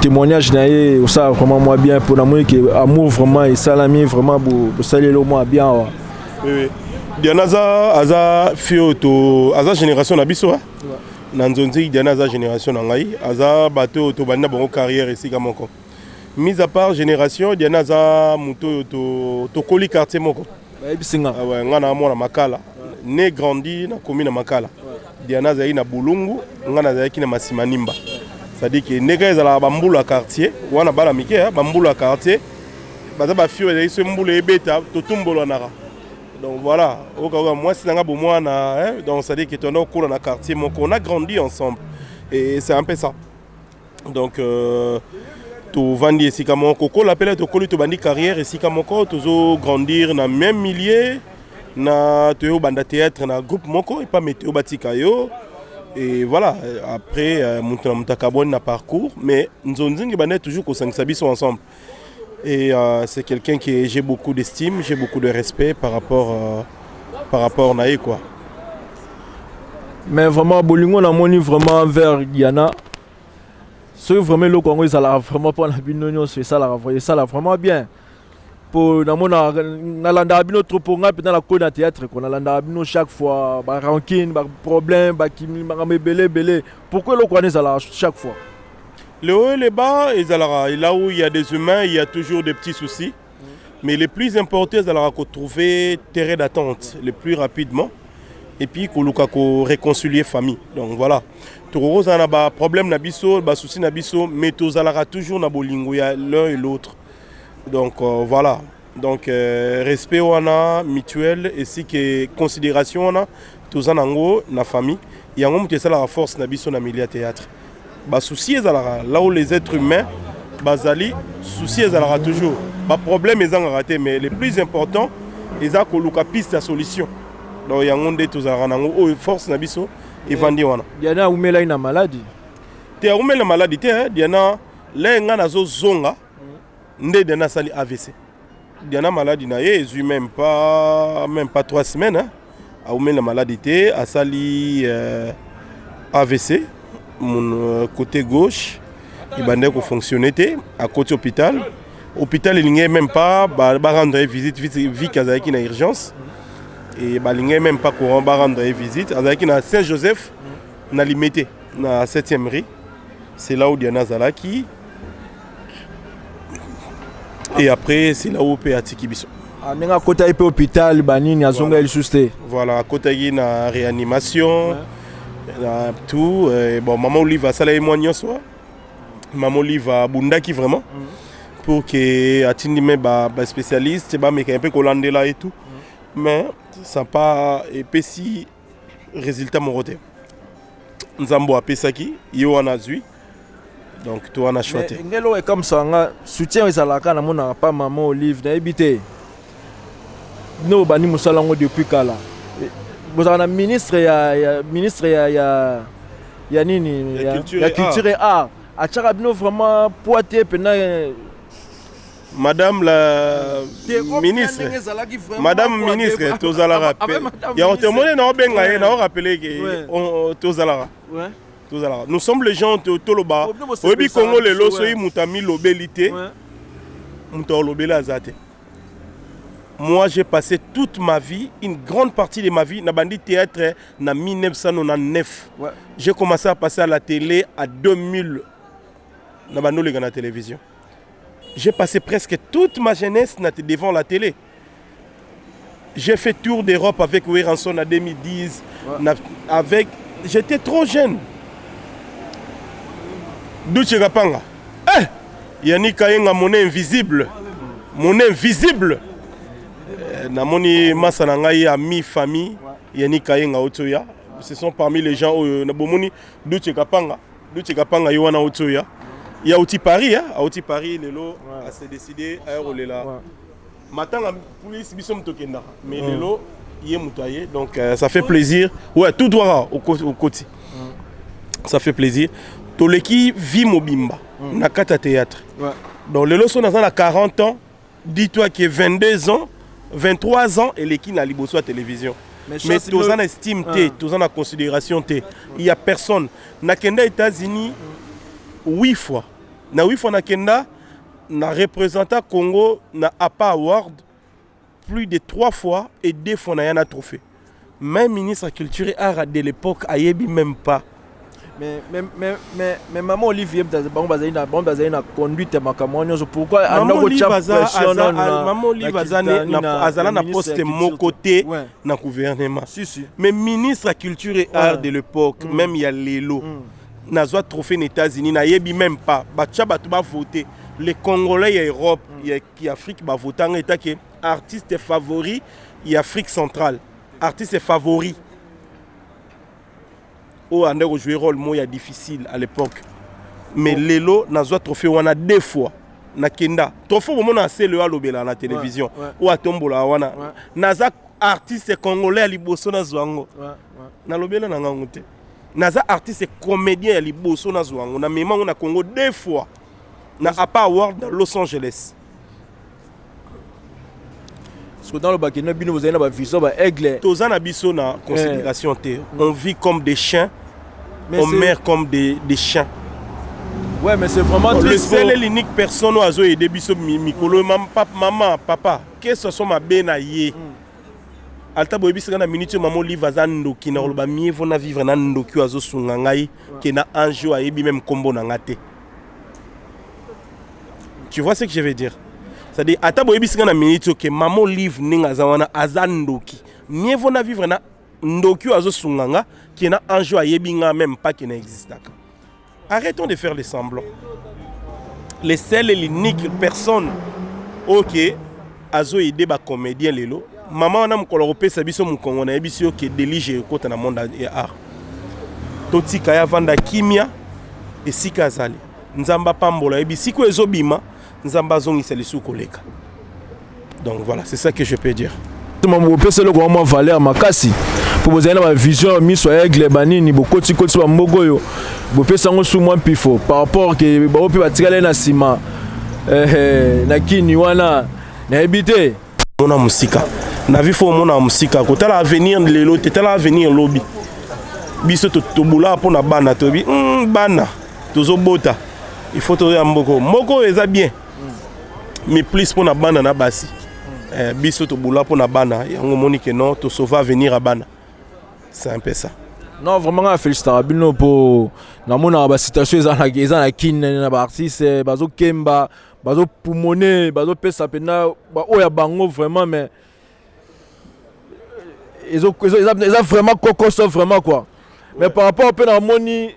témoignage naé ça vraiment moi bien pour la que amour vraiment et salami vraiment pour saluer le moi bien. Oui. Diana aza fioto aza génération na biso. Nanzonzi Diana aza génération na ngai aza bato to banda bongo carrière ici comme moko. Mis à part génération Diana aza muto to koli quartier moko. Bisinga. Ah ouais, ngana mona makala. Né grandi na commune makala. Diana aza na bulungu ngana aza na masimanimba. C'est-à-dire que nega ezala bambula quartier wana bala mike bambula quartier baza ba fio ezali se mbula ebeta totumbolo naka. Donc voilà, moi c'est un bon mois donc ça dit que tu as cours dans quartier on a grandi ensemble et c'est un peu ça. Donc tu vandi ici comme Coco l'appelle tu colli tu bandi carrière ici comme tu zo grandir dans même milieu na tu au banda théâtre na groupe moko et pas mettre au batikayo et voilà après mon takabon na parcours mais nous on dit que toujours qu'au 5 sabi sont ensemble. Et c'est quelqu'un qui j'ai beaucoup d'estime, j'ai beaucoup de respect par rapport à Naï quoi. Mais vraiment Bolingo on a moni vraiment vers Diana. C'est vraiment le Congo ça l'a vraiment pas la binonio c'est ça là vraiment bien. Pour na mona na landa bino trop pour nga dans la cour de théâtre qu'on a landa bino chaque fois ba rancune, ba problème, ba kimi ba belé. Pourquoi le connaît ça là chaque fois? Le haut et le bas, là où il y a des humains, il y a toujours des petits soucis. Mais le plus important, c'est trouver terrain d'attente le plus rapidement. Et puis, réconcilier famille. Donc voilà. Tout le monde a un problème, un souci, mais tout a toujours l'un et l'autre. Donc voilà. Donc respect mutuel ainsi que considération tous en la famille. Il y a un qui est la force dans le milieu théâtre. Bah souci là où les êtres humains bazali souci toujours bah problème ils ont raté mais le plus important ils ont coloqué piste de solution donc il y a un des tous oh force na biso et vandi wana Diana umela ina maladie te umela maladie te Diana lenga nazo zonga nde Diana sali AVC Diana maladie na yezu même pas 3 semaines a umela maladie te a sali AVC mon côté gauche il bandait qu'on fonctionnait à côté hôpital il n'y même pas rendre visite vie qu'il y a urgence et il n'y même pas courant rendre visite avec na Saint-Joseph na limité na 7e rue c'est là où Diana Zalaki et après c'est là où Péatiki biso à côté hôpital banini azonga il susté voilà à côté na réanimation tout bon maman Olive a salé moignon soit maman Olive a bundaki vraiment pour que atteindre mes spécialistes mais un peu collandé là et tout mais ça pas épaissi résultat mon côté nzambo a pesaki yo en azui donc toi on a choisi ngelo est comme ça nga soutien ezalaka na mona pas maman Olive na ebité no bani musalango depuis kala vous avez un ministre ya nini ya culture et art a charabino vraiment poité pendant madame la ministre tozala rappel ya on te monnaie na benga na rappeler que tozala nous sommes les gens toloba obi Congo le loso yi mutami lobelité muto lobela azate. Moi, j'ai passé toute ma vie, une grande partie de ma vie, dans le théâtre en 1999. Ouais. J'ai commencé à passer à la télé à 2000, dans la télévision. J'ai passé presque toute ma jeunesse devant la télé. J'ai fait tour d'Europe avec Weranson en 2010. Ouais. J'étais trop jeune. Douche Rapanga. Yannick Kayenga, monnaie invisible. Monnaie invisible. Namoni Masanangaï a mi famille Yannick Kayenga Otoya. Ce sont parmi les gens où Nabomoni Douche Kapanga Yoana Otoya. Il y a Outi Paris, à Outi Paris, Lelo a s'est décidé à rouler là. Maintenant la police bisom tokenda, mais Lelo y est moutaillé, donc ça fait plaisir. Ouais, tout doit au côté. Ça fait plaisir. Toleki vit Mobimba, Nakata théâtre. Donc Lelo sont dans 40 ans. Dis-toi qu'il y a 22 ans. 23 ans et l'équipe à Liboso à télévision. Mais tous en estime, tous en considération. Il n'y a personne. Nakenda États-Unis 8 fois. na 8 fois na kenda na représentant Congo na APA Award plus de 3 fois et 2 fois na yana trophée. Même ministre de la Culture et Art de l'époque ayebi même pas. Mais maman Olivier na conduite makamoni pourquoi maman Olivier azala na poste mon côté na gouvernement. Mais ministre de la Culture et Art de l'époque même il y a Lelo na zo trophée aux États-Unis na yebi même pas bacha batu ba voter les Congolais et Europe qui Afrique ba voter en état que artiste favori et Afrique centrale artiste favori. Oh, on a joué rôle moya difficile à l'époque. Mais Lelo n'a pas trophée on a 2 fois. Na kenda. Trophée au moment c'est le alobela na télévision. Ou à tombola wana. Naza artiste congolais à liboso na zwango. Na lobela na ngangote. Naza artiste comédien à liboso na zwango. Na mema on a Congo 2 fois. Na APA Award dans Los Angeles. Parce que dans le bac, vous avez une vision aigle. Tous en abisso na considération on vit comme des chiens, on meurt comme des chiens. Ouais, mais c'est vraiment le seul et l'unique personne qui a aidé biso mikolo maman papa que ce soit ma benaye. Alta boyebi sika na minute maman Olivier azando ki na loba mieux vaut na vivre na ndoki azo sunga ngai que na anjo ayebi même kombo na ngate. Tu vois ce que je veux dire? C'est-à-dire, à ta boyebi sika na minute que maman Olivier ninga zawana azandoki. Mieux vaut na vivre na ndoki azo sunga nga que na anjo ayebi nga même pas qui n'existe pas. Arrêtons de faire les semblants. Les seules et l'unique personne ok azo aidé ba comédien lelo. Maman na mukolo pesa biso mukongo na biso ke délige kota na monde et art. Toti kaya vanda kimia esika azali. Nzamba pambola ebisiko ezobima nzamba zongisa lisu koleka. Donc voilà, c'est ça que je peux dire. Maman pesa le grand valeur makasi. Pour vous avez une vision mise aigle banini bokoti koti ba mbogoyo. Bo pesa ngo sous moins pifo par rapport que ba opi batikala na sima na kini wana na ebité. Mona musika. Na vie faut mona musika ko tala avenir lelo te tala avenir lobby biso to tobula pona bana tobi bana tozo bota il faut to mboko moko eza bien mais plus pona bana na basi biso to bula pona bana yango moni que non to sauver avenir à bana c'est un peu ça. Non vraiment félicitations bino pour na mona ba situation eza na kin na ba artiste bazo kemba bazo pulmoner bazo pesa pena ba oya bango vraiment mais ils ont vraiment coco vraiment quoi. Ouais. Mais par rapport au na moni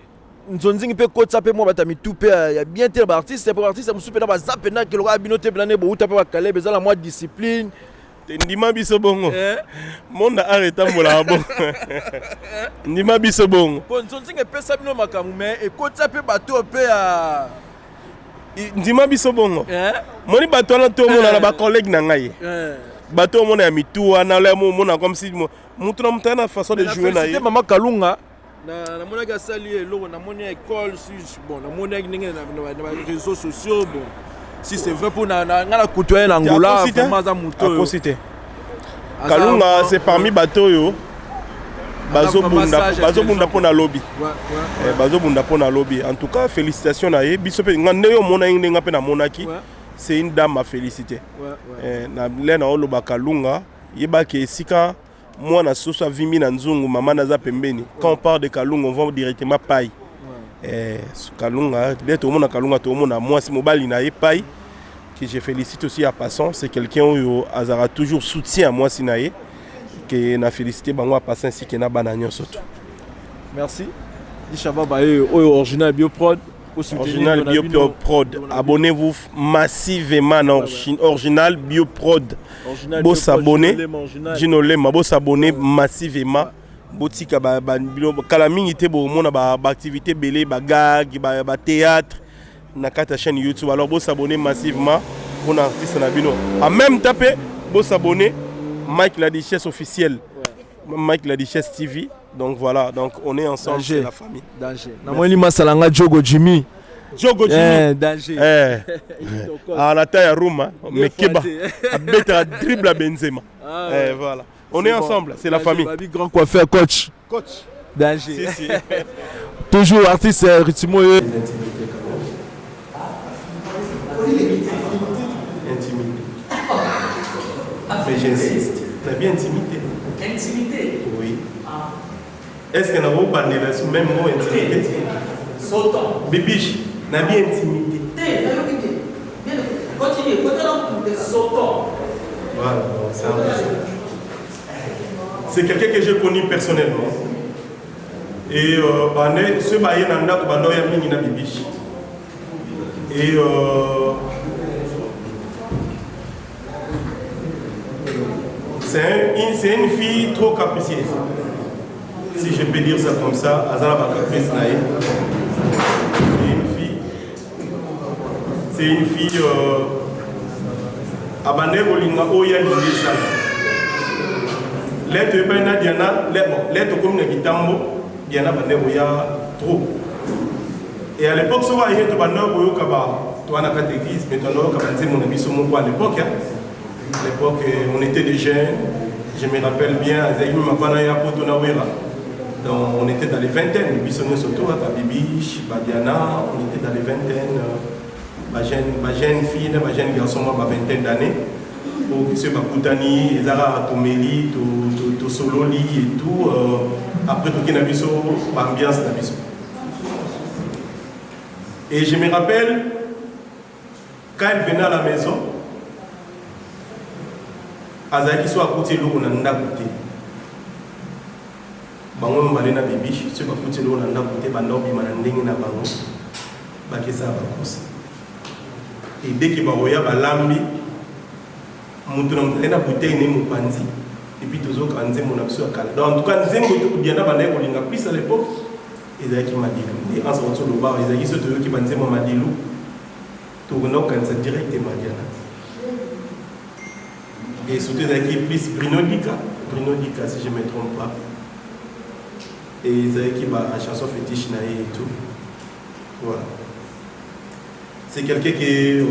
nzonzingi pe kotsa pe mo batami tout pe ya bien tel artiste c'est pour artiste musu pe na ba zapena ke lo binote blané bo uta pe ba kale beza la moi discipline ndima biso bongo monde arrêta mola bon ndima biso bongo bon nzonzingi pe sa bino makamu mais e kotsa pe bato pe ya ndima biso bongo moni bato na to mona na ba collègue na ngai bateau mon ami tout na le mon comme si montre na façon de jouer na ye maman Kalunga na mona ga sali elo na mona école sur bon na mona ninga na réseaux sociaux bon si c'est vrai pour na côtoyer na Angola vraiment za muto Kalunga c'est parmi bateau yo bazo bunda pona lobby bazo bunda pona lobby en tout cas félicitations na ye biso pe ngande yo mona nginga pe na monaki. C'est une dame à féliciter. Na lena oloba Kalunga, yeba ke sika moi na soso vimi na nzungu mama na za pembeni. Quand on parle de Kalunga, on va directement paille. Kalunga, dès tout le monde a Kalunga, tout le monde a moi si mobile na ye paille que je félicite aussi à passant, c'est quelqu'un où azara toujours soutien à moi si naé que na félicité bango à passant si que na banagnon surtout. Merci. Dishaba bae original bioprod. Original Bioprod. Abonnez-vous massivement à Original Bioprod. Vous s'abonnez. Jinolema, vous s'abonnez massivement. Botika Kalaming était bon, mon activité belé, gag, théâtre, na kata chaîne YouTube. Alors vous s'abonnez massivement pour l'artiste Nabino. En même temps, vous s'abonnez Mike la Duchesse officiel. Mike la Duchesse TV. Donc voilà, donc on est ensemble, c'est la famille. Danger. Namoni masalanga Jogo Jimmy. Jogo Jimmy. Danger. Ah la taille à Roma, mais Keba. Abeta dribble à Benzema. Voilà. On est ensemble, c'est la famille. Grand coiffeur coach. Coach. Danger. Si. Toujours artiste Ritmo. Mais j'insiste, tu as bien intimité. Intimité? Oui. Ah. Est-ce que nous avons parlé de ce même mot intimité? Sautant. Bibiche, tu as bien intimité. Continue, sautant. Voilà, c'est un peu ça. C'est quelqu'un que j'ai connu personnellement. Et ce baye nanda ko bando ya mingi na bibiche. Et c'est une fille trop capricieuse. Si je peux dire ça comme ça, Azala ba caprice nae. C'est une fille abandé olinga oya lingisa. Lettre epena Diana, lettre comme na kitambo, Diana bande oya trop. Et à l'époque souvent il y a tout bande oyo kaba, toi na catéchise, mais toi na kaba nzemo na biso moko à l'époque. À l'époque on était des jeunes, je me rappelle bien, Azaïm Mavana ya poto na wera. Donc on était dans les vingtaines, biso surtout à Bibiche, Diana, on était dans les vingtaines. Ma jeune fille, ma jeune garçon, ma vingtaine d'années, pour que ce Bakoutani, Ezara Tomeli, to Sololi et tout, après tout Kinabiso, l'ambiance Nabiso. Et je me rappelle, quand elle venait à la maison, Azaki soit à côté de l'eau, on a goûté. Bango Malena Bibiche, ce Bakouté l'eau, on a goûté, Bandobi Mananding na Bango, Bakesa Bakos. Et dès qu'il va voyager à l'ambi, mon a bouteille n'est mon panzi. Et puis tous autres quand mon absurde à calme. En tout cas, nous avons bien abandonné au linga plus à l'époque. Ils avaient qui m'a dit. Et en sortant le bar, ils avaient ceux qui m'ont dit moi m'a dit loup. Tout le monde quand c'est directement Diana. Et surtout ils avaient plus Bruno Dika, si je ne me trompe pas. Et ils avaient qui va la chanson fétiche naïe et tout. Voilà. C'est quelqu'un qui est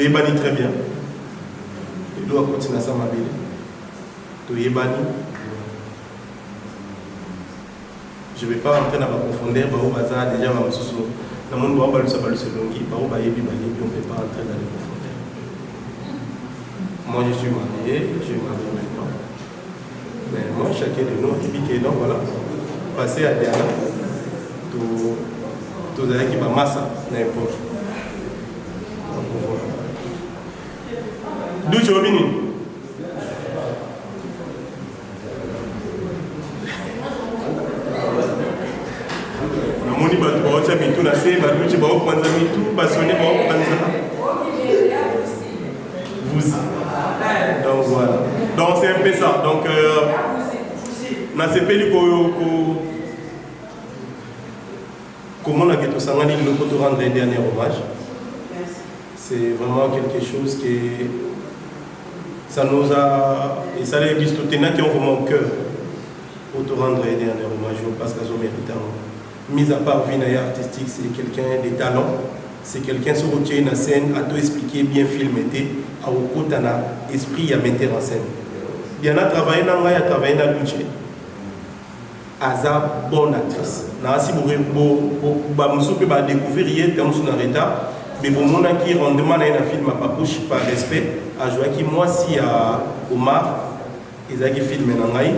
banni très bien. Il doit continuer à s'amabiller. Tu es banni. Je ne vais pas rentrer dans la profondeur. Déjà, dans le monde, on ne peut pas rentrer dans les profondeurs. Moi, je suis marié, je suis marié maintenant. Mais moi, chacun de nous, qui dit que non, voilà, passer à Diana. Tout ça qui va massa n'importe. D'où tu es venu? Le monde va te voir, tu as tout lassé, tu vas prendre tout, passionné, vous. Donc voilà. Donc c'est un peu ça. Donc, dans ces pays comment on a tout ça, nous pouvons rendre un dernier hommage. C'est vraiment quelque chose qui ça nous a et ça les dit tout qui ont vraiment cœur pour te rendre un dernier hommage parce qu'ils ont mérité. Mis à part vie artistique, c'est quelqu'un de talent, c'est quelqu'un sur une scène à tout expliquer bien filmé, à au côté d'un esprit à mettre en scène. Il y en a travaillé dans la travaillé dans Luche. Aza bonne actrice. Si vous découvrir mais pour mon qui rendement un film à Papouche par respect, à Joachim moi si à Omar, ils ont filmé dans Naï.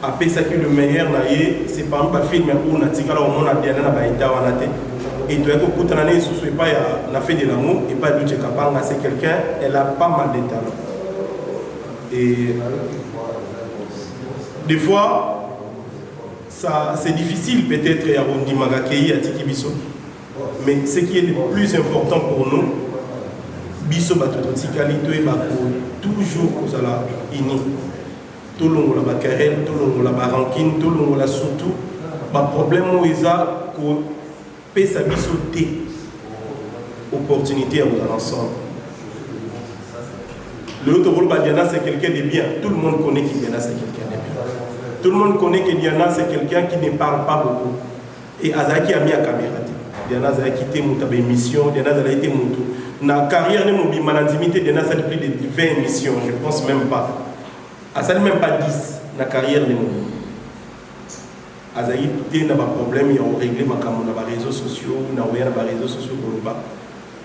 Après ça que le meilleur c'est pas un film où on a tiré au monde à Diana Baïta ou à Nate. Et tu as écouté l'année sous ce pas la fait de l'amour et pas du Tchekapanga, c'est quelqu'un, elle a pas mal de talent. Et des fois, c'est difficile peut-être à Rondi Magakei, à Tikibiso. Mais ce qui est le plus important pour nous, Biso Batototikalito et Bako, toujours aux ala ini. Tout le monde a querelle, tout le monde a rancune, tout le monde a surtout. Le problème c'est que peut sa biso té opportunité à vous ensemble. Le autre rôle Diana c'est quelqu'un de bien. Tout le monde connaît que Diana c'est quelqu'un de bien. Tout le monde connaît que Diana c'est quelqu'un qui ne parle pas beaucoup. Et Azaki a mis à caméra. Diana a quitté mon émission, Diana a été mon tour. Dans la carrière de mon bimanantimité, Diana a plus de 20 émissions, je ne pense même pas. Elle n'a même pas 10 dans la carrière de mon. Azaï, il y a un problème, il y a réglé les réseaux sociaux, il y a les réseaux sociaux pour le bas.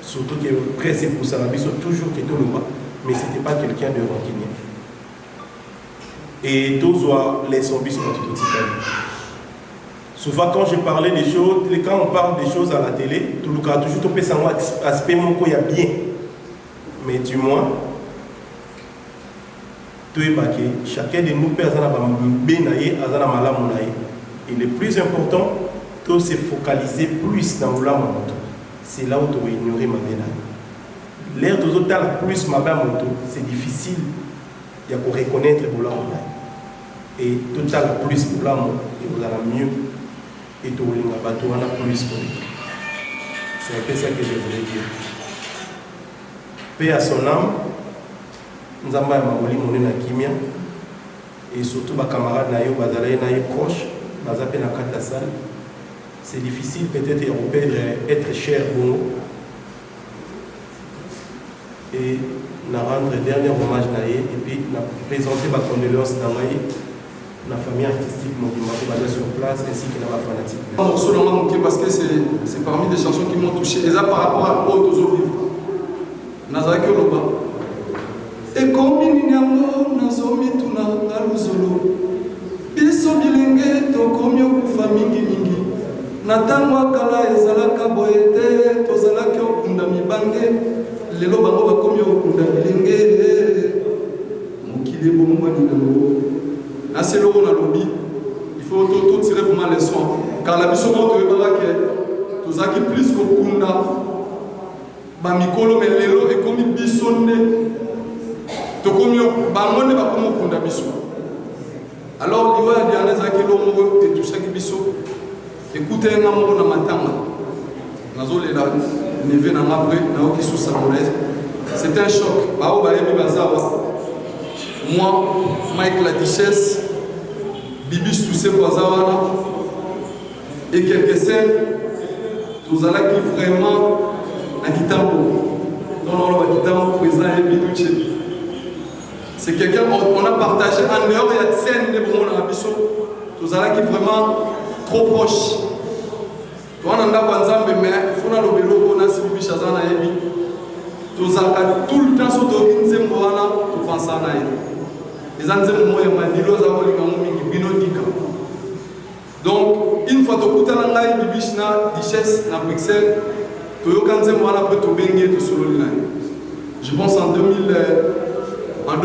Surtout que presque pour ça, il y a toujours que tout le bas. mais ce n'était pas quelqu'un de rancunier. Et Dozoa les zombies sont tout aussi. Souvent quand je parlais des choses, quand on parle des choses à la télé, tout le cas toujours topé ça aspect mon il y a bien. Mais du moins, tout est baqué. Chacun de nous personne a benaye, azana malamunaye. Et le plus important, tout se focaliser plus dans la moto. C'est là où tu vas ignorer ma benaye. L'air de total plus ma moto, c'est difficile. Il y a pour reconnaître la monaye. Et total plus la moto, et vous allez mieux. Et tout le monde a plus. C'est un peu ça que je voulais dire. Paix à son âme. Nous avons un kimia. Et surtout, les camarades sont proches. C'est difficile peut-être être cher pour nous. Et nous rendre un dernier hommage et puis nous présenter ma condoléance à la famille artistique sur place ainsi que la fanatique. Parce que c'est parmi des chansons qui m'ont touché. Et ça par rapport à Autos au vivre. Nazaki Oloba. Et comme il y a nazomi tuna aluzolo. Biso bilenge to komi okufa mingi mingi. Natango akala ezalaka boyete tozalaki okunda mibange. Lelo bango bakomi okunda bilenge. Mokili bomwani nango. C'est le lobby. Il faut tout tirer vraiment les soins. Car la mission de Barake, tout ça qui plus qu'au Kunda, Bamikolo, mais l'élo est comme bisonné. Tout comme Bamone va comme Kunda biso. Alors, il y a des années qui l'ont et tout ça qui biso. Écoutez, un amour dans ma tama. Nazo les là, neve na mabre, na qui sous sa molaise. C'est un choc. Bao baebi bazawa. Moi, Mike la Duchesse, Bibi Soussé Wazawana et quelques scènes, tout ça qui vraiment a quitté c'est quelqu'un qu'on a partagé en dehors, il y a des scènes de Bruno Nabiso, tout ça qui vraiment trop proche. On a Nzambe, mais il faut que nous ayons Bibi Chazana Ebi. Tout ça tout le temps, surtout qui nous aime, tout pense à donc, une fois que tu as une richesse dans Bruxelles, tu je pense en 2017, en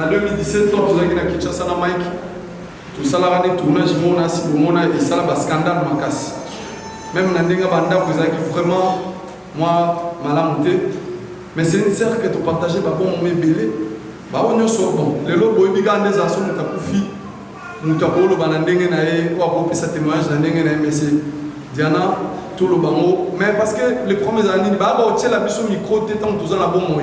2017, quand tu as eu Kinshasa na Mike, tout ça là, on a tournage, et ça là, scandale macasse. Même dans les bandes, vous avez vraiment, moi, malamonté. Mais c'est une serre que tu partages, pas bon, on met belé. Bah on est sur bon. Les lots boy biga des assos nous tapufi, nous tapolo banandenge nae ou apporter sa témoignage nandenge nae mais c'est Diana tout le bango. Mais parce que les premières années bah bah tu la biso micro t'étant tous en la bon moi.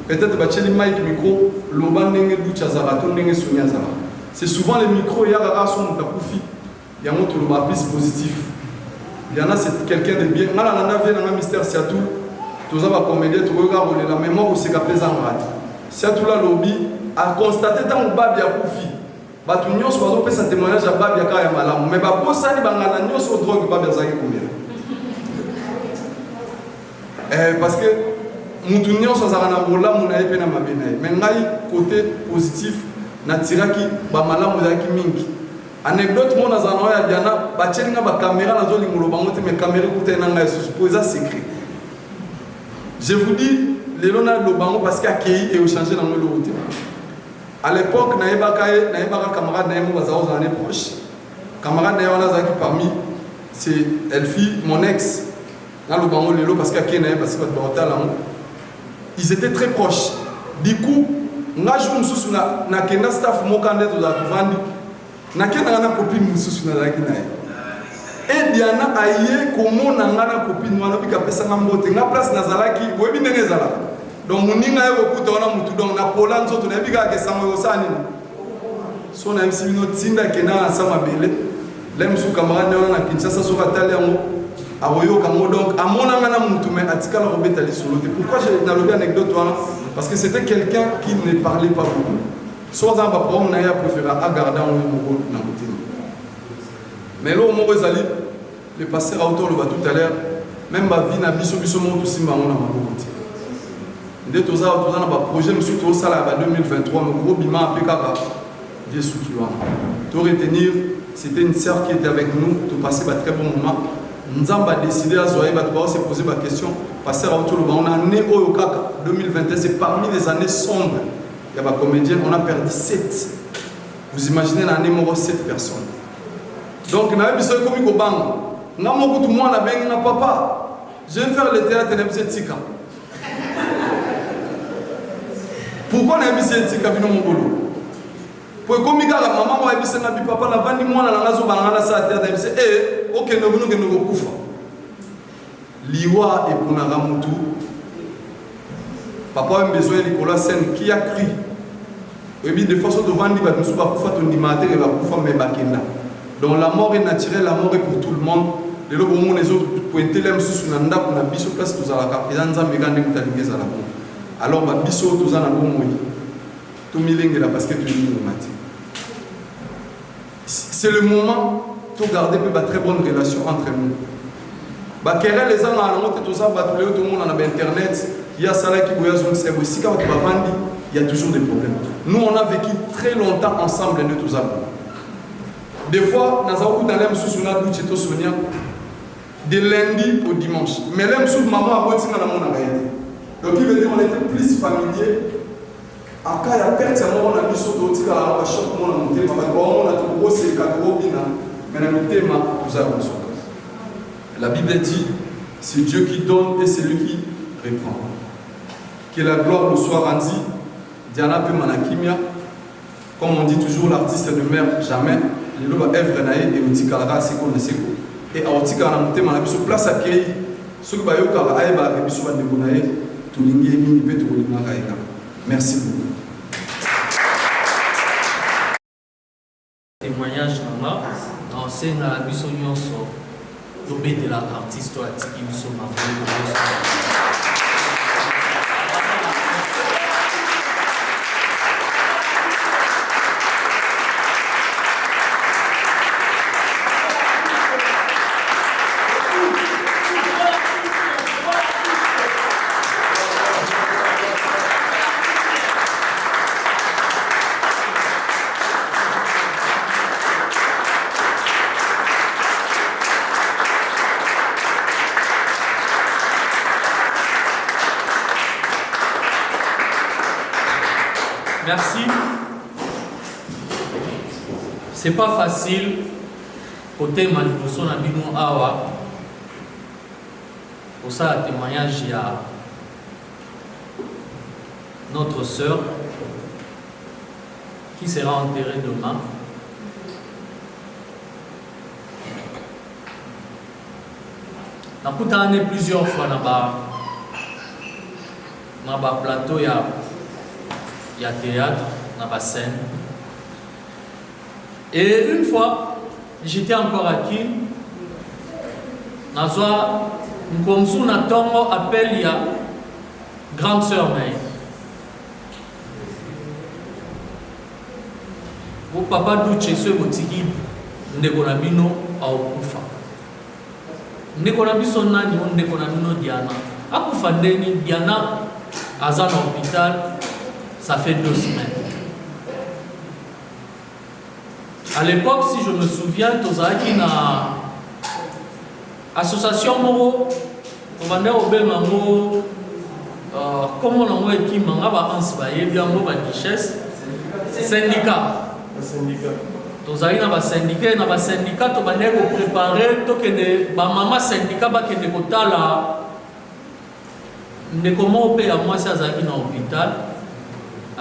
Peut-être bah tu les mic micro l'obandenge du chazara tout ndenge sonia zara. C'est souvent les micros y a rara son nous tapufi. Il y a montre le bas plus positif. Diana c'est quelqu'un de bien. Mala nana vient dans un mystère c'est tout. Tous ça va comédie tu regardes la mémoire où c'est qu'à plaisir en rate. Si tout la lobby a constaté tant que Babi a koufi, batu nyonso bazo pesa témoignage à Babi aka ya malamu, mais ba bosani bangana nyonso drogue Babi azaki combien. Parce que mutu nyonso azaka na molamu na yepe na mabenaye, mais ngai côté positif na tiraki ba malamu zaki mingi. Anecdote mon azana ya Diana ba tchelinga ba caméra na zo lingulo bango te mais caméra kuta na ngai supposa secret. Je vous dis les lois de Lobango parce qu'il y a qui et au changer dans le lot. À l'époque, Naïbaka camarade Naïmo was aux années proches. Camarade Naïwana Zaki parmi, c'est Elfie, mon ex, dans le Lobango Lelo parce qu'il y a qui parce que ils étaient très proches. Du coup, Najou Moussou na kenda staff Mokande to la Tuvandi, na kenda na copine Moussou na Zaki Naï. Et Diana aïe comment nangana copine wana bika pesa ngambote nga place nazalaki webi ndenge zala donc muninga yo kuta wana mutu donc na Poland zo tuna bika ke sango yosani so na MC bino tinda kena sama bele lem su camarade wana na Kinshasa so katali yango aroyo kango donc amona ngana mutu mais atikala robeta li solo pourquoi j'ai na lobi anecdote wana parce que c'était quelqu'un qui ne parlait pas beaucoup so za ba problème na ya préféré à garder en moko na côté. Mais là, au moment où le pasteur auteur le va tout à l'heure, même ma vie n'a biso mon tout simba on a ma beauté. Nde toza na ba projet monsieur to sala ba 2023 mais gros bima apeka ka Dieu soutient. To retenir c'était une sœur qui était avec nous, to passer ba très bon moment. Nzamba a décidé à Zoé ba se poser ma question passer à autour on a né au kaka 2021 c'est parmi les années sombres. Il y a ba comédien on a perdu 7. Vous imaginez l'année mort 7 personnes. Donc na biso comme ko bang. Na mo tout moi na bengi na papa. Je vais faire le théâtre na biso tika. Pourquoi on a mis cette cabine au boulot? Pour comme il y a la maman, on a mis cette papa, la vanne, moi, la raison, on a ça à terre, on a dit, eh, ok, nous venons que nous couffons. Liwa et Punaramutu, papa a besoin de Nicolas Sen qui a crié. Et puis, des fois, on va dire que nous sommes pas couffés, on dit, et va couffer, mais bakenda. Donc, la mort est naturelle, la mort est pour tout le monde. Les autres, les autres, pour être là, sous Nanda, pour la biso place, nous allons la et nous allons regarder où tu as dit, alors, ma biso, tous en avons moui. Tout milingue là parce que tu es mati. C'est le moment de garder une très bonne relation entre nous. Bah, querelle les gens à la montre, tout ça, tout le monde en a internet. Il y a ça là qui voyage, donc c'est aussi quand tu vas vendre, il y a toujours des problèmes. Nous, on a vécu très longtemps ensemble, nous tous. Des fois, nous avons dans l'aime sous une douche, tu te souviens, de lundi au dimanche. Mais l'aime sous maman a beau dire dans mon réalité. Donc il veut dire qu'on était plus familier. En cas de perte, on a mis sur le tir à la choc, on a monté, on a tout gros, c'est 4 euros, mais on a monté, nous avons. La Bible dit, c'est Dieu qui donne et c'est lui qui reprend. Que la gloire nous soit rendue. Diana peut manakimia. Comme on dit toujours, l'artiste ne meurt jamais. Le loba œuvre naïe et otikarara, c'est qu'on ne sait quoi. Et à otikara monté, on a mis sur place à Kéi. Ce que Bayo Kara Aïba et Bissou Bandebonaï. Merci beaucoup. Témoignage là, dans scène à la mission Nyonso, de la artiste qui nous sommes Merci. C'est pas facile côté Maniboso na bino awa pour ça le témoignage il y a notre sœur qui sera enterrée demain. On a plusieurs fois dans le plateau il y a théâtre, dans la scène. Et une fois, j'étais encore à Kim. Comme si on appelle il y a grande sœur. Vos papa douche ce botiki ndekonabino akufa. Ndekonabino nani ndekonabino Diana. Akufa ndeni Diana aza na hôpital. Ça fait 2 semaines. À l'époque, si je me souviens, Tozaki na association Moro, on va dire au Belmamo, comment on a dit qu'il m'a enseigné bien ma richesse, syndicat. Tozaki na syndicat, tu vas dire préparer, to que maman syndicat ba que de kotala, ne comment on paye à moi ça Zaki na hôpital.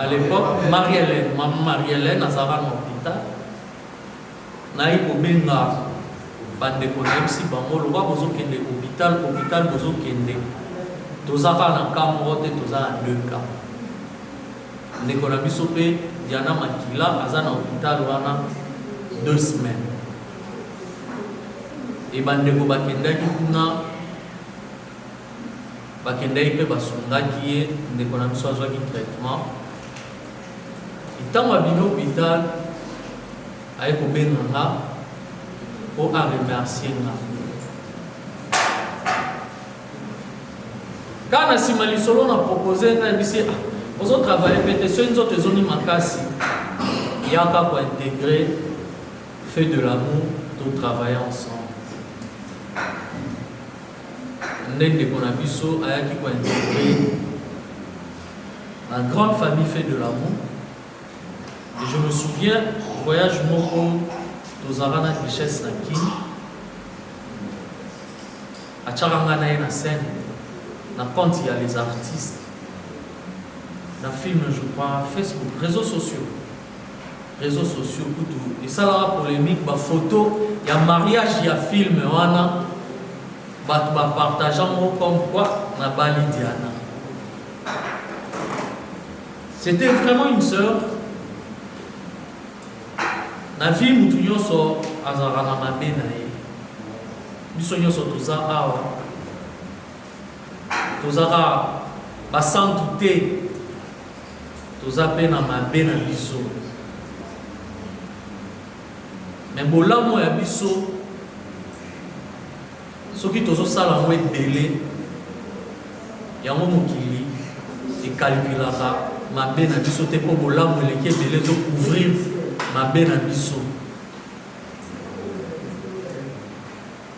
À l'époque, Marie-Hélène, maman Marie-Hélène, à Zara l'hôpital. Naï Obenga, bande si bango, le roi bozo kende hôpital bozo kende. Tozara na Cameroun, tozara 2 cas. Nekonabi sope, Diana Makila, Azana hôpital wana 2 semaines. Et bande ko bakenda kuna, bakenda ipe basunga kiye, Nekonabi soazwa ki traitement. Tant à l'hôpital, avec Obenga, pour remercier. Quand Nassimali Solo a proposé, aux autres travailleurs, les autres zones makasi, il y a qu'à intégrer fait de l'amour, de travailler ensemble. Ndenge Bonabiso a qui intégrer la grande famille fait de l'amour. Et je me souviens, voyage Moko, Tozarana Richesse Naki, à Charangana et na scène, na quand il y a les artistes, na film, je crois, Facebook, réseaux sociaux, tout. Et ça, la polémique, ma photo, il y a mariage, il y a film, on a partageant comme quoi, na Bali Diana. C'était vraiment une sœur. Na vie mutu nyonso azara na mabe na ye. Biso nyonso toza awa. Tozara basantu te. Toza pe na mabe na biso. Mais bolamo ya biso soki tozo sala ngo ebele yango mokili ekalkulaka mabe na biso te po bolamo eleki ebele to couvrir mabe na biso.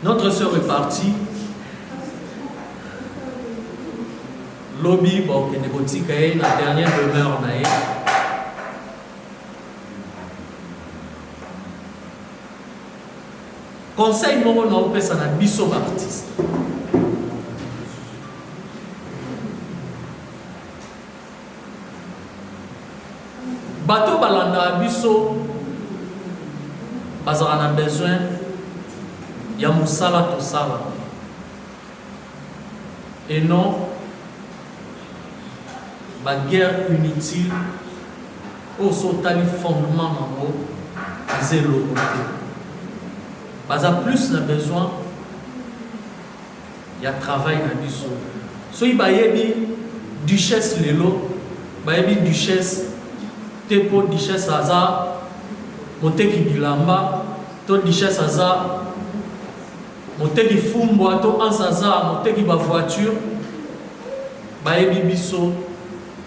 Notre sœur est partie. Lobby bon kende botika ye na dernière demeure na ye. Conseil moko na opesa na biso artiste. Bato balanda biso bazara na besoin ya musala to sala et non ba guerre inutile au sotali fondement nango zéro côté baza plus na besoin ya travail na biso so ibayebi duchesse lelo bayebi duchesse tepo duchesse aza moteki bilamba to duchesse aza moteki fumbwa to ansaza moteki ba voiture bayebi biso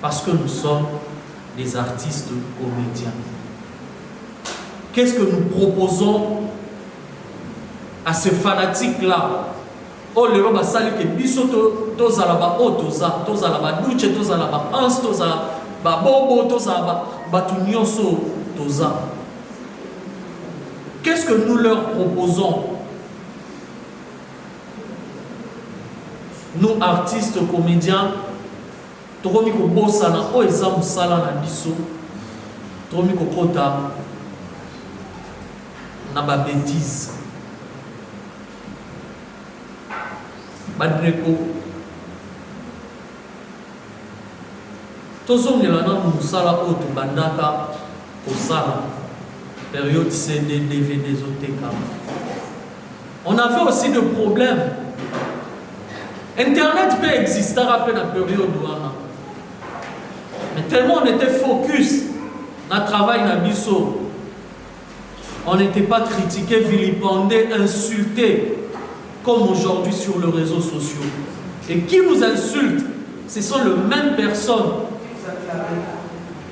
parce que nous sommes des artistes comédiens. Qu'est-ce que nous proposons à ces fanatiques là? Oh le roba sali ke biso to zalaba o to zalaba duche to zalaba ans to zalaba bobo to zalaba batu nyonso toza. Qu'est-ce que nous leur proposons? Nous artistes comédiens tokomi ko bosana o eza musala na biso tokomi ko kota na ba bêtise badreko tozongela na musala o to bandaka kosala période CD DVD zoteka. On avait aussi des problèmes. Internet peut exister à la période douana. Mais tellement on était focus dans le travail dans biso, on n'était pas critiqué, vilipendé, insulté comme aujourd'hui sur les réseaux sociaux. Et qui nous insulte, ce sont les mêmes personnes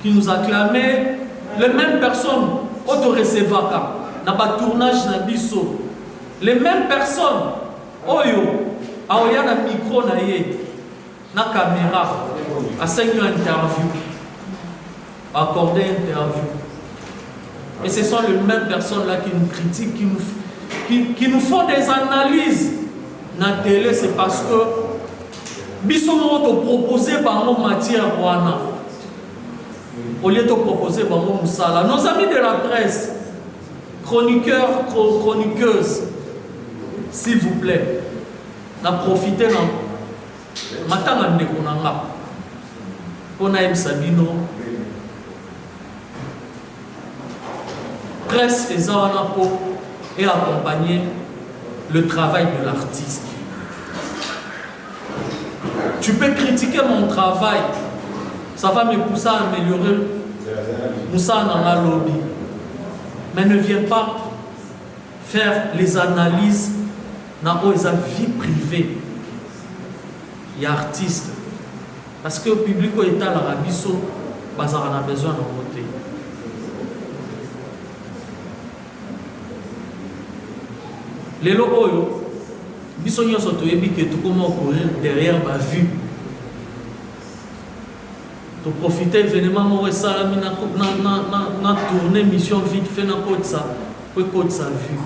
qui nous acclamaient, les mêmes personnes auto-recevaka, dans le tournage dans biso, les mêmes personnes, oyo, aoya na micro na ye, na caméra, à 5 interview, accorder interview. Et ce sont les mêmes personnes là qui nous critiquent, qui nous font des analyses. Na télé, c'est parce que biso mo to proposer bango matière wana. Au lieu de proposer bango musala. Nos amis de la presse, chroniqueurs, chroniqueuses, s'il vous plaît, na profiter na matanga ndeko na nga. On a Sabino. Presse et Zawanapo et accompagner le travail de l'artiste. Tu peux critiquer mon travail, ça va me pousser à améliorer Moussa Nanga Lobby. Mais ne viens pas faire les analyses dans sa vie privée. il y a artiste. Parce que le public est à l'Arabie Saoudite, on a besoin de voter. Les locaux, ils sont comment courir derrière ma vue. Pour profiter événement, on ça na tourner mission vite fait na côte ça, pour côte sa vue.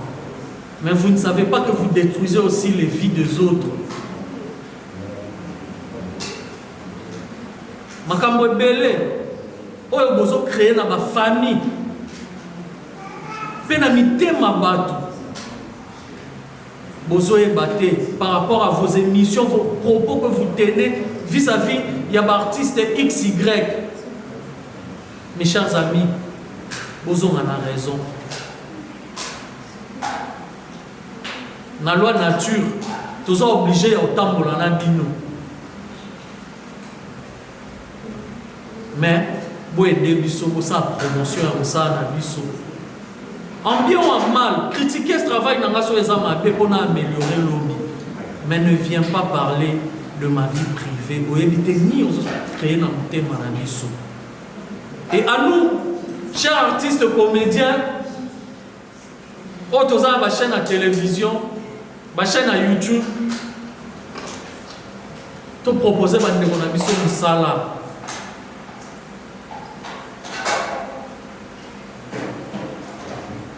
Mais vous ne savez pas que vous détruisez aussi les vies des autres. Makambo belé, oyo bozo créer na ba famille. Pena mité ma batou. Bozo ébaté par rapport à vos émissions, vos propos que vous tenez vis-à-vis, il y a artiste XY. Mes chers amis, Bozo en a raison. Dans la loi nature, tous sont obligés au temps pour l'en bino. Mais, vous aidez biso, vous sa promotion, vous sa na biso. En bien ou en mal, critiquer ce travail dans la société pour améliorer l'homme. Mais ne viens pas parler de ma vie privée. Vous évitez ni aux créer dans le thème à biso. Et à nous, chers artistes comédiens, autres à ma chaîne à télévision, ma chaîne à YouTube, tu proposer de biso une salle.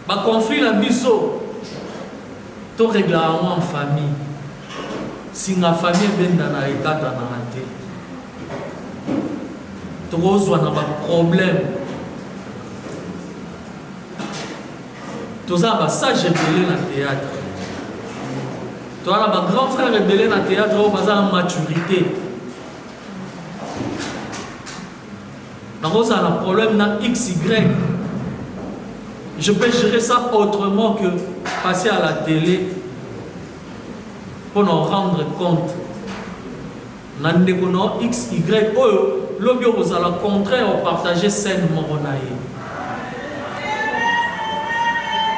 Ba conflit la biso to régler en famille si la famille ben dans la état dans la tête to reçoit na ba problème to ça ba sage rebelle na théâtre to ala ba grand frère rebelle na théâtre au bazar maturité na rosa na problème na XY. Je peux gérer ça autrement que passer à la télé pour nous rendre compte. Nandékono X, Y, O, l'objet vous allez au contraire partager sainement.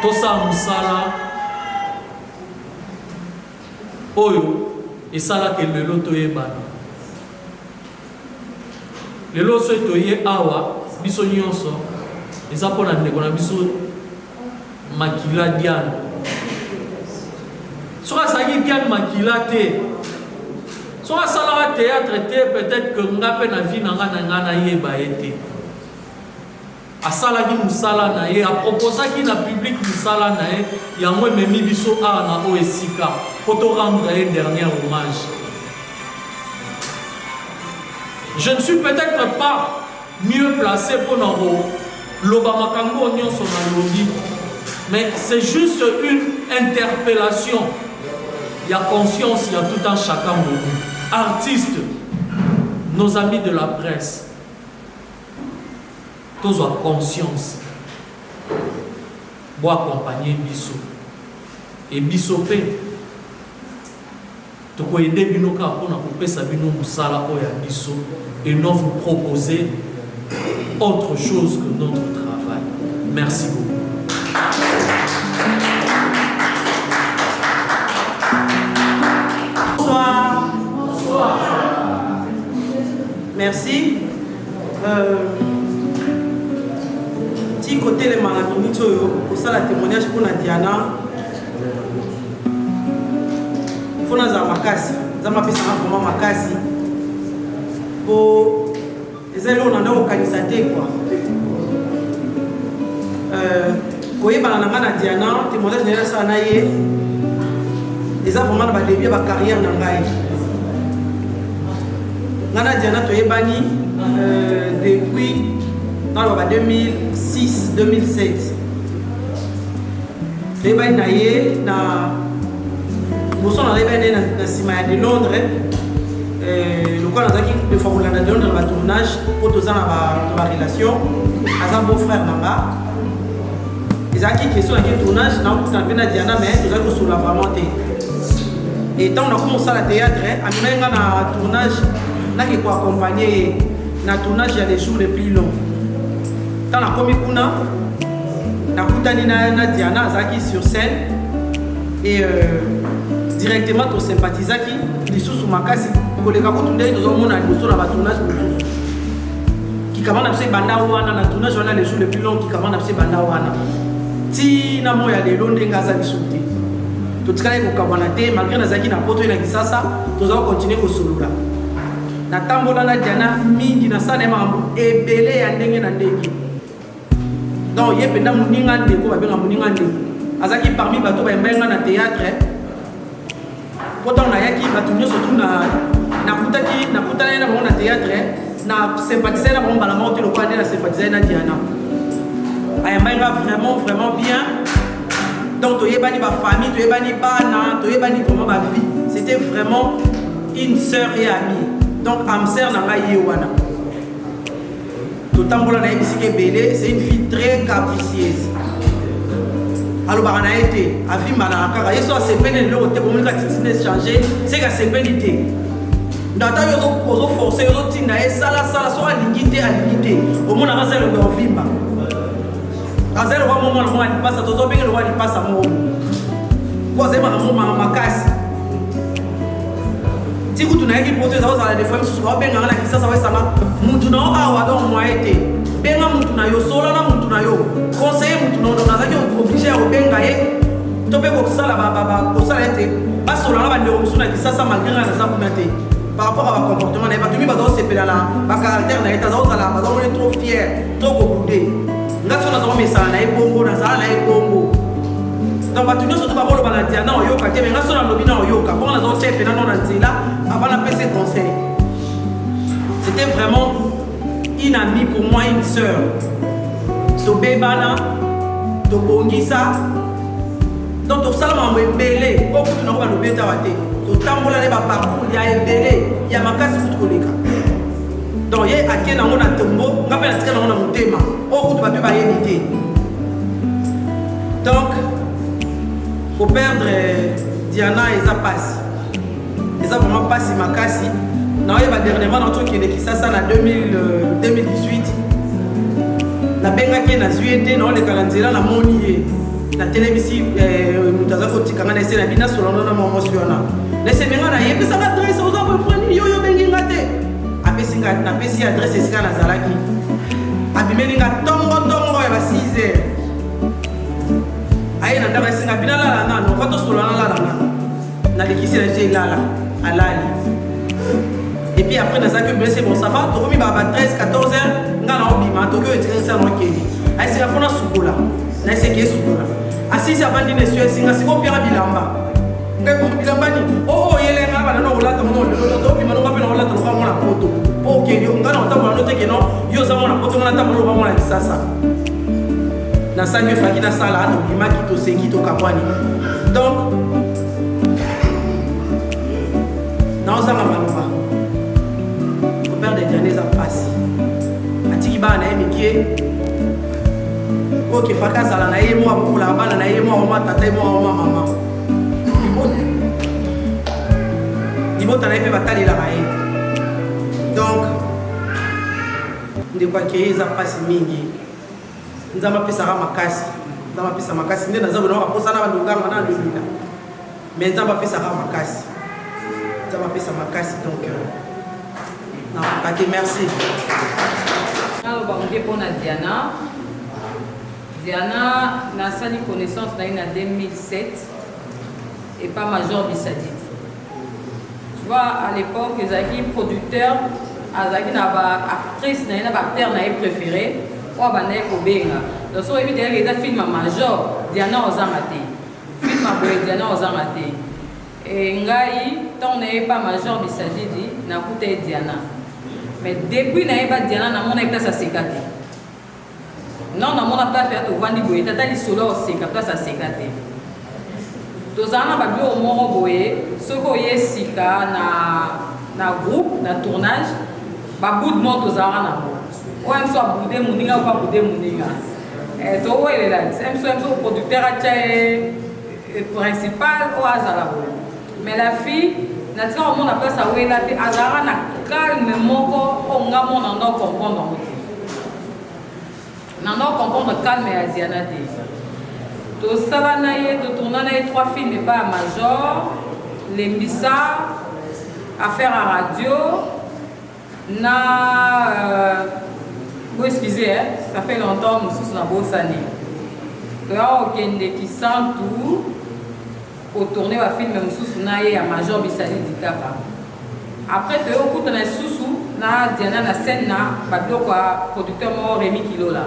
Tout ça, Moussala, Oyo, et ça là que le loto est ban. Le loto est awa, biso nyonso, et ça pour nandékono biso. Makila Diane. Soit ça y est Diane Makila té. Soit ça la théâtre té peut-être que nga pe na vie na nga yeba été. A sala ki musala na ye a proposa ki na public musala na ye ya moi memi biso a na OSika pour te rendre un dernier hommage. Je ne suis peut-être pas mieux placé pour nous loba makambo nyonso na lobi. Mais c'est juste une interpellation. Il y a conscience, il y a tout un chacun de nous. Artistes, nos amis de la presse, tous ont conscience. Pour accompagner Bisso. Et Bissopé, tu peux aider Binoka pour couper sa bino musala ou Bisso et non vous proposer autre chose que notre travail. Merci beaucoup. Bonsoir. Bonsoir. Merci. Petit côté les malamini, pour ça la témoignage pour la Diana. Il faut nous avoir makasi. Nous avons vraiment makasi. Pour les élèves, on a organisé quoi. Koyeba na ngana Diana, témoignage de ça na ye. Les gens vraiment ba début ba carrière na ngai. Ngana Diana toyebani depuis dans le 2006 2007. Toyebani na ye na boso na rebene na sima de Londres. Le quoi na zaki de formula na Londres ba tournage pour tous na ba relation. Asa beau frère nanga. Les acquis qui sont en tournage, nous avons Diana, mais nous avons sur la vraiment. Et quand on a commencé à la théâtre, on a un tournage, on a accompagné le tournage il y a les jours les plus longs. Quand on a commis Kuna, on a Diana sur scène et directement on sympathise qui les sous ma casse koleka kotunde tozomona liboso na batournage mosusu kikama na biso ebanda wana na tournage wana les jours le plus long kikama na biso ebanda wana tina moya lelo ndenge aza biso te totikali kokabwana te malgré nazalaki na poto na kisasa tozala continuer kosolola natambola na Diana mingi nasala makambo ebele ya ndenge na ndenge donc ye mpenza moninga ndeko babenga moninga ndeko azalaki parmi bato bayembayenga na théâtre po ntango nayaki bato nyonso tu nakutana ye na bango na théâtre na sympathisai na bango mbala moko te lokola nde na sympathisai na Diana ayembayenga vraiment bien donc toyebani bafamille toyebani bana toyebani vraiment bavie c'était vraiment une sœur et amie donc amseur na ngai ye wana totambola na ye bisika ebele c'est une fille très capricieuse alobaka na ye te avimbana kaka ye so asepeni leloko te bomonika titine changer seke asepeni te ndata yo ozoforce ozotinda ye salasala so alingi te omonaka aza elongo ya ovimba aza elokwa momona moko alipasa tozobenge elokwa alipasa moko po azali makambo makasi ti kutu nayaki poto eza kozala defoi mosusu baobenganga na kisasa oesanga mutu na yo awa donc moye te benga mutu na yo sola na mutu na yo conseiller mutu na yo donc nazalaki oblige ya kobenga ye to mpe kosala ete basolanga bandeko mosusu na kisasa malgré nga naza kuna te par rapport à bacomportement na ye bato mi bazakosepela na bacaractère na ye bazamoni trop fier trop kobude nga so nazakomesala na ye bongo nazala na ye bongo donc bato nyonso to bakoloba na Diana oyoka te me nga so nalobi na oyoka mponga nazaotya mpena no na nzela avant napesa conseil c'était vraiment une amie pour moi, une sœur. Tobebana, tobongisa. Donc tout ça m'a embellé. Beaucoup de gens ont bêta waté. Tout tambola les parcours, il y a embellé, il y a makasi pour les gars. Donc il y a qui na on a tombo, on appelle à on a mon thème. Beaucoup de papiers va éviter. Donc pour perdre Diana et ça passe. Et ça vraiment passe makasi. Non, il y a dernièrement dans tout qui est ça en 2018. La benga qui na zuete na le calendrier na moni na télévision mutaza ko tikanga na sena bina solano na mama siona. Laisse benga na yepe ça adresse aux hommes prendre yo bengi ngate. Apesi ngate na pesi adresse sika na zalaki. Abimeli nga tongo ya 6h. Aye na ndaba singa bina la na no fato solana la na lekisi na je lala alali. Et puis après, dans ça que c'est bon, ça va, tu as 13, 14 heures, tu as un peu de temps, tu as un peu de soukola, tu as un peu de soukola. Assis, tu as un peu de soukola, tu as un peu de bilamba. Bilamba ni, oh, il y a un peu de soukola, tu as un peu de soukola, tu as un peu de soukola, ok, tu as un peu de soukola, tu as un peu de soukola, tu as un peu de soukola, dans ça que Faki na sala, tu as un peu de soukola, donc, dans ça, père des derniers en passe. Atiki ba na emike. OK faka sala na yemo amu la bana na yemo o tata yemo o mama. Ibo tana pe batali la bae. Donc ndekwa ke za passe mingi. Nzama pesa kama makasi. Nzama pesa makasi nde nazo na kosa na bandunganga na ndulila. Mais nzama pesa kama makasi. Nzama pesa makasi donc non, merci. Alors, on répond à Diana. Diana n'a pas eu connaissance en 2007 et pas Major Bissadid. Tu vois, à l'époque, ils avaient un producteur, ils avaient une actrice, une acteur préférée, ou un Benga. Donc, si vous avez un film Major, Diana aux amatés. Film Diana aux amatés. Et tant qu'on n'est pas Major Bissadid, n'a coûté Diana. Mais depuis que Diana n'a pas place à sécater. Non, n'a pas place à vendre boye. Tata li solo au place à sécater. Tozana ba bio au moro boye. Ce qu'on y est sika na groupe, na tournage, ba bout de monde tozana na bo. Ou même soit boudé moninga ou pas boudé moninga. Et to ouais là, même soit producteur a principal ou azala. Mais la fille naturellement on a place à ouais là azara na calme moko on nga mon en comprendre non comprendre calme à Diana té to sala na ye to tourner na 3 films pas Major Lembissa affaire à radio, vous excusez, hein, ça fait longtemps que nous sommes dans Bossani. Qui sent tout pour tourner un film à Major Bissali Dikapa. Après, tu as beaucoup de sous na Diana na scène na producteur Rémi Kilo là.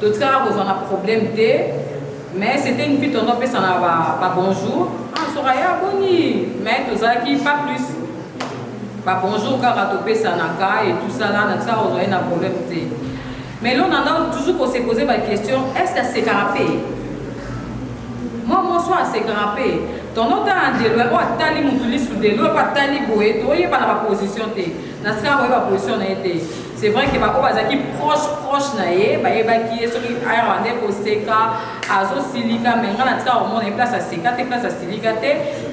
D'autres cas, vous en avez problème mais c'était une fille, on a fait ça pas bonjour. Ah, Soraya, boni, mais tout ça qui pas plus. Pas bonjour, car à topé ça n'a et tout ça là, on a un problème. Mais là, on a toujours pour se poser la question, est-ce que c'est carapé? Moi, soit c'est carapé. Ton autre a des lois, on a tali moutoulis sous des lois, pas tali boé, tu n'as pas la position. Dans ce cas, on a position. C'est vrai que les gens qui proche, qui est sur les aéronefs au Seka, Azo Silica, mais on a au moins une place à Seka, des places à Silica,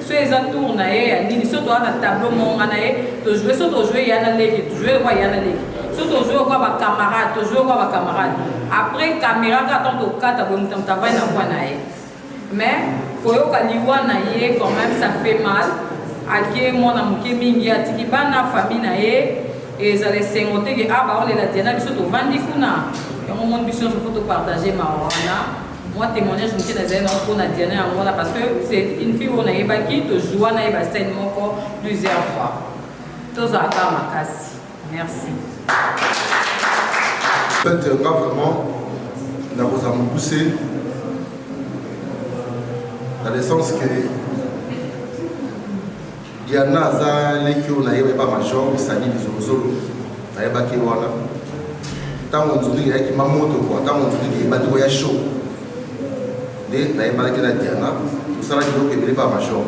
sur les atours, il y a des tableaux, tu joues sur ton jeu, il y a un lègue, tu joues, il y a un lègue. Sur ton jeu, il y a un camarade, tu joues, il y a un camarade. Après, caméra, tu as un cas, tu as un point. Mais, pour eux, quand même, ça fait mal. Ake mwana muke mingi atiki bana famille et ça les sengote que ah bah on les la diana biso to vandi kuna et on monte biso faut to partager mawana moi témoignage muke na zena on na diana ngona parce que c'est une fille on a ebaki to joie na eba scène moko plusieurs fois to za ka makasi merci. En fait moi vraiment na vous a poussé dans le sens que Diana za lekio na yeba major bisani bizozolo na yeba ki wana tango nzuli ya ki mamoto kwa tango nzuli ya bandi ya show de na yeba ki na Diana sala ki ke ba major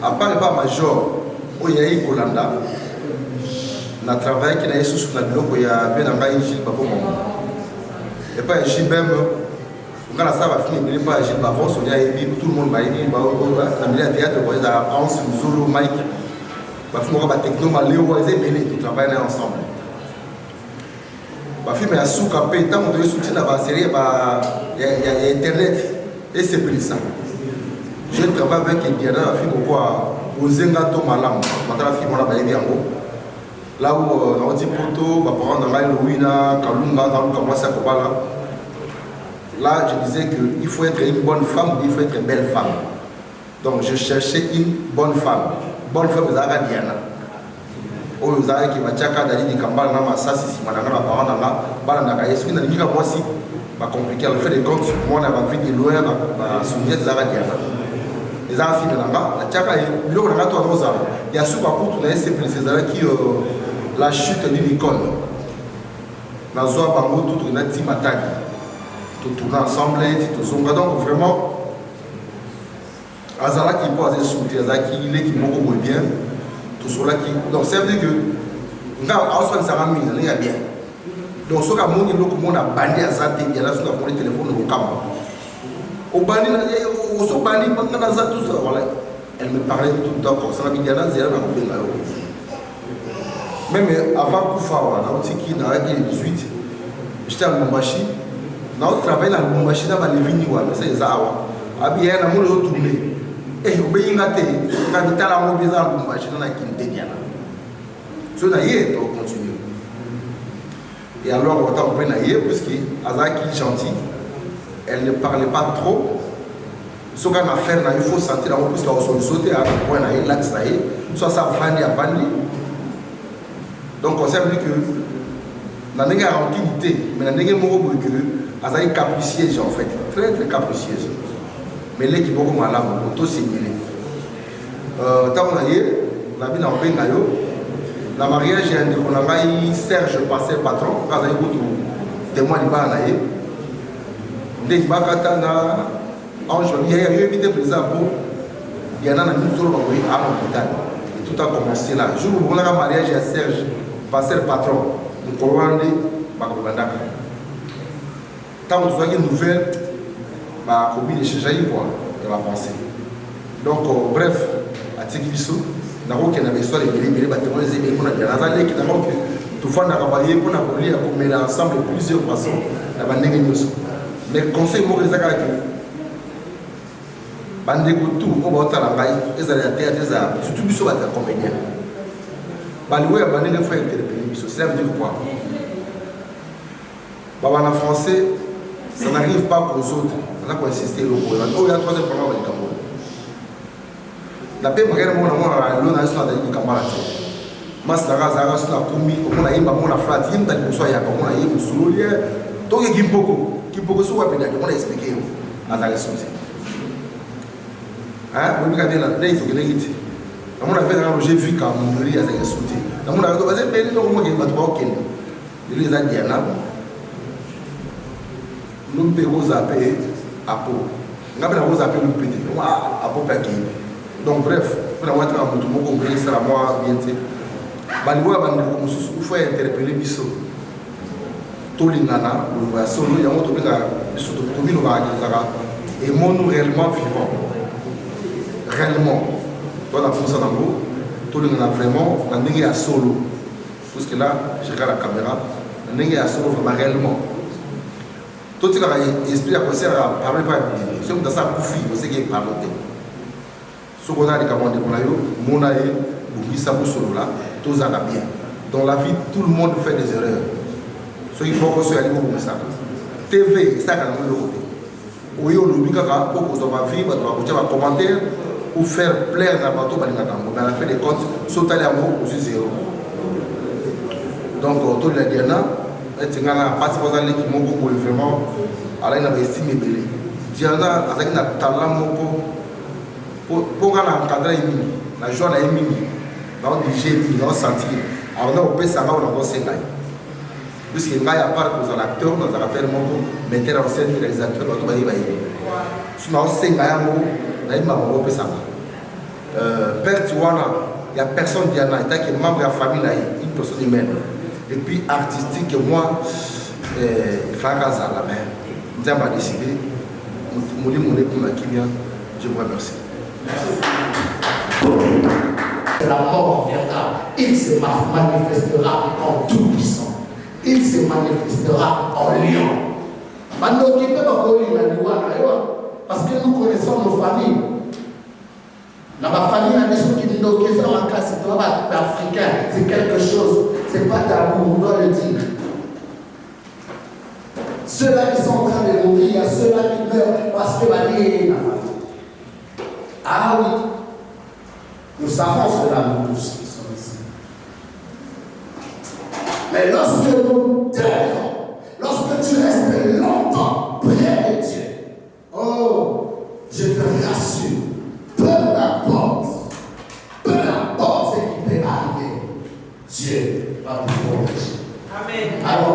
à part ba major o ya yi kolanda na travail ki na yesu na biloko ya bena ngai Gilles Babo et pas Gilles même quand ça va finir, il n'y a pas Gilles Bavos, tout le monde va aider, la milieu de théâtre, il y a Hans, Zolo, Mike, il y a Techno, Léo, ils travaillent ensemble. Il y a Soukapé, tant que vous soutien dans la série, il y a Internet, et c'est plus ça. Je travaille avec Diana, la fille pour Ozenga Tomalam, la fille pour la baie là où on dit Poto, on a Louina, Kalunga, Kamasa Kobala. Là, je disais qu'il faut être une bonne femme, il faut être une belle femme. Donc, je cherchais une bonne femme. Bonne femme, vous avez Diana. Vous avez qui m'a dit que Kambal n'a ça, si je n'ai pas parent, je suis compliqué. Le fait de compte, moi, on a vu de loin, souvenir de Diana. Les enfants, il y a souvent pour qui la chute d'une icône. Dans le Bango, tout le monde tout tourner ensemble, donc vraiment, Azala qui peut aller sous Azala qui est qui beaucoup bien, tout cela qui. Donc ça veut dire que nous avons ça ramène, il y a bien. Donc ce que nous avons banni à ça, il y a là sur le téléphone au camp. Au banni, au so banni, tout ça, voilà. Elle me parlait tout le temps comme ça, il y a là, il y a là, même avant Koufa, on a dit qu'il y a 18, j'étais à Mumbashi. Nous travaillons dans le machine à Lévini, c'est ça. Il y a un peu de tournée. Et vous voyez, quand vous avez un peu de machine à Quinténiana. Ce n'est pas continuer. Et alors, on va vous dire, puisque Azaki est gentil, elle ne parlait pas trop. Ce qu'on a fait, il faut sentir en plus qu'on se sauter à un point, là, ça y est, soit ça va à Vandi. Donc, on sait que dans les garanties, mais dans les garanties, elle est capricieuse en fait, très très capricieuse. Mais l'équipe est beaucoup malade, beaucoup similé. Tant qu'on a eu, la vie dans le pays, la mariage on a eu Serge Passer patron, quand on a eu témoin de Banaï. Dès que Bakatana, Ange, il y a eu évité présent pour il y en a un tour à l'hôpital. Et tout a commencé là. Le jour où on a eu mariage à Serge Passer patron, nous avons dit Bakabandaka. Quand vous avez une nouvelle, ma copine est chez Jaï, elle va penser. Donc, bref, à Tsekibiso, nous avons une histoire de Bélé, bâtiment des émigrés, on a dit, tout le monde a travaillé pour mettre ensemble de plusieurs façons, la bande. Mais le conseil, moi, les agacés, bandeko tout on va otala ngai ezala ya théâtre ezala surtout biso bata comédien baliwe ya bandenge faut interpeller biso cela veut dire quoi baba na français ça n'arrive pas pour les autres on a quoi insister le pour oh il y a troisième fois on va likambo la paix magana mona mona lo na sona dali kamara te masara zara sona kumi on a yimba mona flat yimba li boso ya ko na yimba sololie to ke kimpoko so wa pena on a expliquer à la ressource hein on regarde là dai to kelegi ti on a fait quand j'ai vu quand mon mari a été sauté on a dit vas-y mais donc moi qui va pas aucun il les a dit là nous payons zapper à peau on a bien vous zapper le petit à peau pas qui donc bref pour avoir été à mon tout compris ça moi bien tu baliwa bandeko mususu faut interpeller biso tolingana lo ya solo ya moto benga biso to bino ba akizaka et mon réellement vivant réellement toi la fonce en haut tolingana vraiment na ndenge ya solo parce que là je regarde la caméra na ndenge ya solo vraiment réellement tout ce qui esprit à penser à parler pas c'est comme ça kufi c'est qui parler ce qu'on a les commandes pour la yo mona et bugisa bu solo là tous en a bien dans la vie tout le monde fait des erreurs ceux qui font que ce soit comme ça TV ça quand même le côté oui on oublie kaka pour que ma vie va avoir commentaire ou faire plaire à bateau balinga tango mais à la fin des comptes sauter à mot aussi zéro donc tout le Diana et ngana passe pas aller qui mon beaucoup vraiment ala ina estime belé Diana avec na talent moko pour ngana encadrer mini la joie na mini dans des jeux dans sentir alors on peut ça on va s'engager puisque ngai à part que l'acteur dans un rappel mon metteur en scène réalisateur on va y aller sinon s'engager mo na ima mo peut ça père Tiwana il y a personne Diana il est membre de la famille là une personne humaine et puis artistique moi fracas à la main nous avons décidé mon pour la kimia je vous remercie. La mort viendra, il se manifestera en tout puissant, il se manifestera en lion. Parce que nous connaissons nos familles. Dans ma famille, il y a des gens qui disent que la classe africaine, c'est quelque chose, c'est pas tabou, on doit le dire. Ceux-là qui sont en train de mourir, il y a ceux-là qui meurent parce que la vie est la famille. Ah oui. Nous savons cela, nous tous qui sommes ici. Mais lorsque nous demeurons, lorsque tu restes longtemps près de Dieu, oh, je te rassure, peu importe ce qui peut arriver, Dieu va pouvoir agir. Amen. Alors,